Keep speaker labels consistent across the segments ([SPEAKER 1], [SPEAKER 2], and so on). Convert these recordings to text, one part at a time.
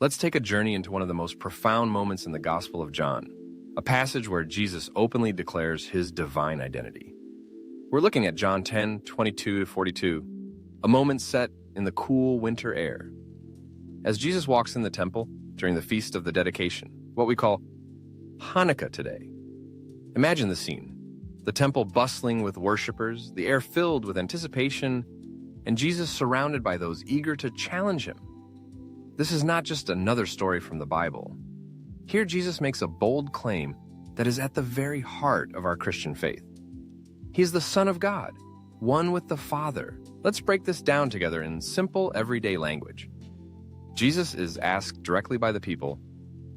[SPEAKER 1] Let's take a journey into one of the most profound moments in the Gospel of John, a passage where Jesus openly declares his divine identity. We're looking at John 10:22-42, a moment set in the cool winter air. As Jesus walks in the temple during the Feast of the Dedication, what we call Hanukkah today. Imagine the scene. The temple bustling with worshipers, the air filled with anticipation, and Jesus surrounded by those eager to challenge him. This is not just another story from the Bible. Here Jesus makes a bold claim that is at the very heart of our Christian faith. He is the Son of God, one with the Father. Let's break this down together in simple, everyday language. Jesus is asked directly by the people,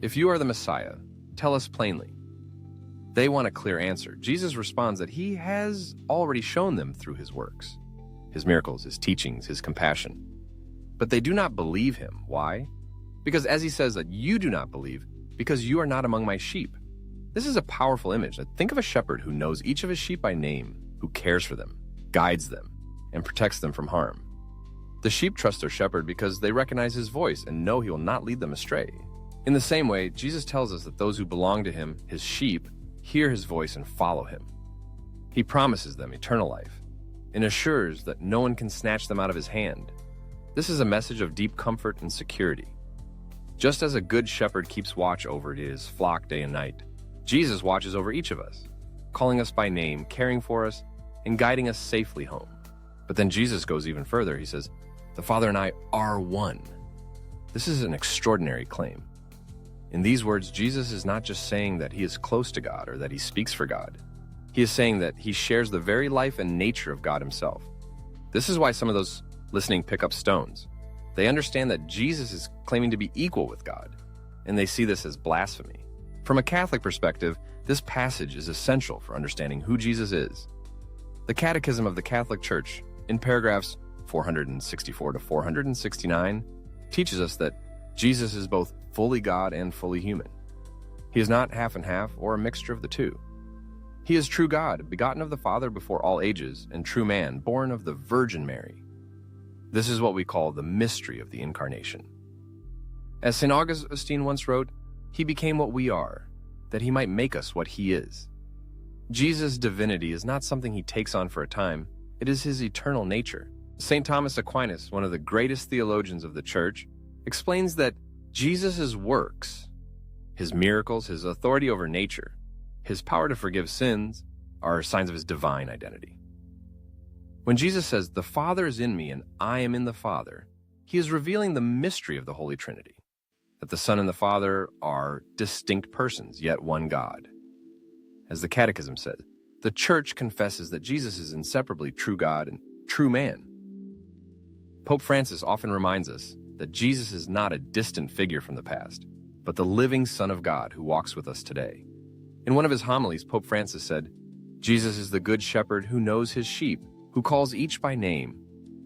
[SPEAKER 1] "If you are the Messiah, tell us plainly." They want a clear answer. Jesus responds that he has already shown them through his works, his miracles, his teachings, his compassion. But they do not believe him. Why? Because as he says that you do not believe, because you are not among my sheep. This is a powerful image. Think of a shepherd who knows each of his sheep by name, who cares for them, guides them, and protects them from harm. The sheep trust their shepherd because they recognize his voice and know he will not lead them astray. In the same way, Jesus tells us that those who belong to him, his sheep, hear his voice and follow him. He promises them eternal life and assures that no one can snatch them out of his hand. This is a message of deep comfort and security. Just as a good shepherd keeps watch over his flock day and night, Jesus watches over each of us, calling us by name, caring for us, and guiding us safely home. But then Jesus goes even further. He says, "The Father and I are one." This is an extraordinary claim. In these words, Jesus is not just saying that he is close to God or that he speaks for God. He is saying that he shares the very life and nature of God himself. This is why some of those listening pick up stones. They understand that Jesus is claiming to be equal with God, and they see this as blasphemy. From a Catholic perspective, this passage is essential for understanding who Jesus is. The Catechism of the Catholic Church, in paragraphs 464 to 469, teaches us that Jesus is both fully God and fully human. He is not half and half or a mixture of the two. He is true God, begotten of the Father before all ages, and true man, born of the Virgin Mary. This is what we call the mystery of the Incarnation. As St. Augustine once wrote, "He became what we are, that he might make us what he is." Jesus' divinity is not something he takes on for a time, it is his eternal nature. St. Thomas Aquinas, one of the greatest theologians of the Church, explains that Jesus' works, his miracles, his authority over nature, his power to forgive sins, are signs of his divine identity. When Jesus says, "The Father is in me and I am in the Father," he is revealing the mystery of the Holy Trinity, that the Son and the Father are distinct persons, yet one God. As the Catechism said, the Church confesses that Jesus is inseparably true God and true man. Pope Francis often reminds us that Jesus is not a distant figure from the past, but the living Son of God who walks with us today. In one of his homilies, Pope Francis said, "Jesus is the good shepherd who knows his sheep, who calls each by name,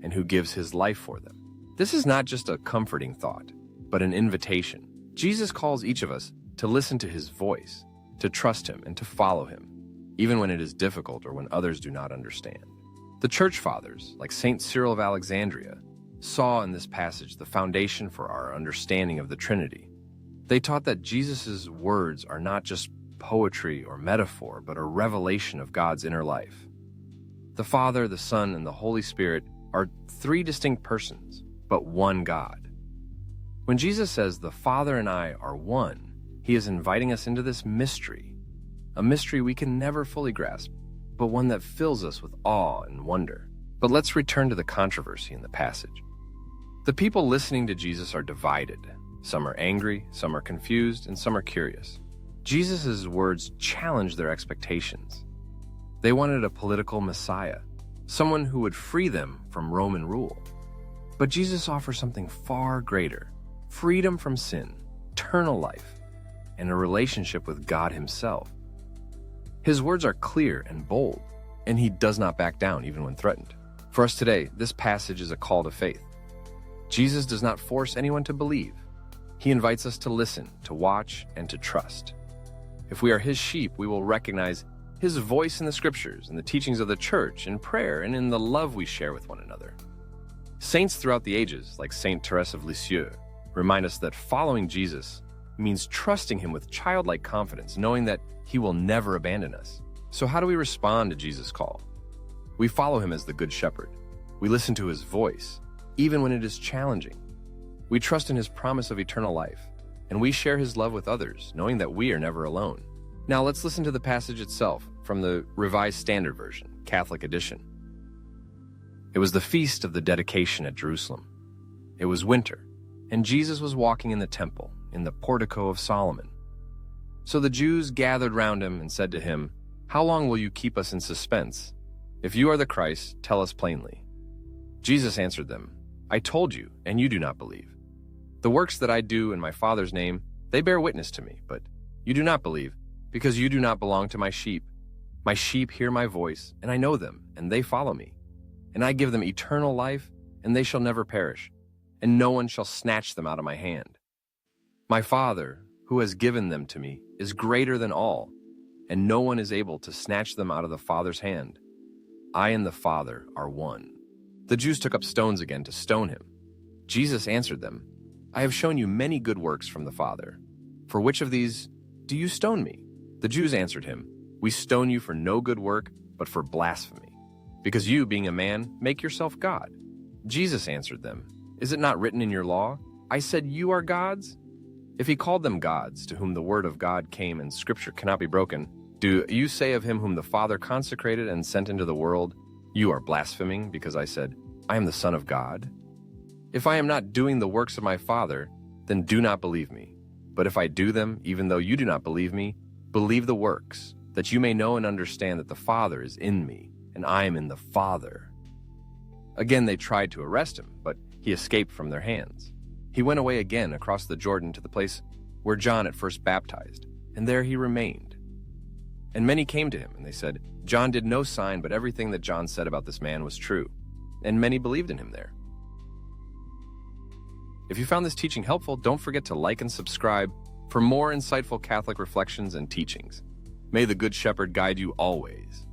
[SPEAKER 1] and who gives his life for them." This is not just a comforting thought, but an invitation. Jesus calls each of us to listen to his voice, to trust him, and to follow him, even when it is difficult or when others do not understand. The Church Fathers, like St. Cyril of Alexandria, saw in this passage the foundation for our understanding of the Trinity. They taught that Jesus' words are not just poetry or metaphor, but a revelation of God's inner life. The Father, the Son, and the Holy Spirit are three distinct persons, but one God. When Jesus says, "The Father and I are one," he is inviting us into this mystery, a mystery we can never fully grasp, but one that fills us with awe and wonder. But let's return to the controversy in the passage. The people listening to Jesus are divided. Some are angry, some are confused, and some are curious. Jesus' words challenge their expectations. They wanted a political Messiah, someone who would free them from Roman rule. But Jesus offers something far greater: freedom from sin, eternal life, and a relationship with God himself. His words are clear and bold, and he does not back down even when threatened. For us today, this passage is a call to faith. Jesus does not force anyone to believe. He invites us to listen, to watch, and to trust. If we are his sheep, we will recognize his voice in the scriptures, in the teachings of the church, in prayer, and in the love we share with one another. Saints throughout the ages, like Saint Therese of Lisieux, remind us that following Jesus means trusting him with childlike confidence, knowing that he will never abandon us. So how do we respond to Jesus' call? We follow him as the Good Shepherd. We listen to his voice, even when it is challenging. We trust in his promise of eternal life, and we share his love with others, knowing that we are never alone. Now let's listen to the passage itself from the Revised Standard Version, Catholic edition. It was the feast of the dedication at Jerusalem. It was winter, and Jesus was walking in the temple, in the portico of Solomon. So the Jews gathered round him and said to him, "How long will you keep us in suspense? If you are the Christ, tell us plainly." Jesus answered them, "I told you, and you do not believe. The works that I do in my Father's name, they bear witness to me, but you do not believe, because you do not belong to my sheep. My sheep hear my voice, and I know them, and they follow me. And I give them eternal life, and they shall never perish, and no one shall snatch them out of my hand. My Father, who has given them to me, is greater than all, and no one is able to snatch them out of the Father's hand. I and the Father are one." The Jews took up stones again to stone him. Jesus answered them, "I have shown you many good works from the Father. For which of these do you stone me?" The Jews answered him, "We stone you for no good work, but for blasphemy, because you, being a man, make yourself God." Jesus answered them, "Is it not written in your law, 'I said you are gods'? If he called them gods, to whom the word of God came and scripture cannot be broken, do you say of him whom the Father consecrated and sent into the world, 'You are blaspheming, because I said, I am the Son of God'? If I am not doing the works of my Father, then do not believe me. But if I do them, even though you do not believe me, believe the works, that you may know and understand that the Father is in me, and I am in the Father." Again they tried to arrest him, but he escaped from their hands. He went away again across the Jordan to the place where John at first baptized, and there he remained. And many came to him, and they said, "John did no sign, but everything that John said about this man was true." And many believed in him there. If you found this teaching helpful, don't forget to like and subscribe for more insightful Catholic reflections and teachings. May the Good Shepherd guide you always.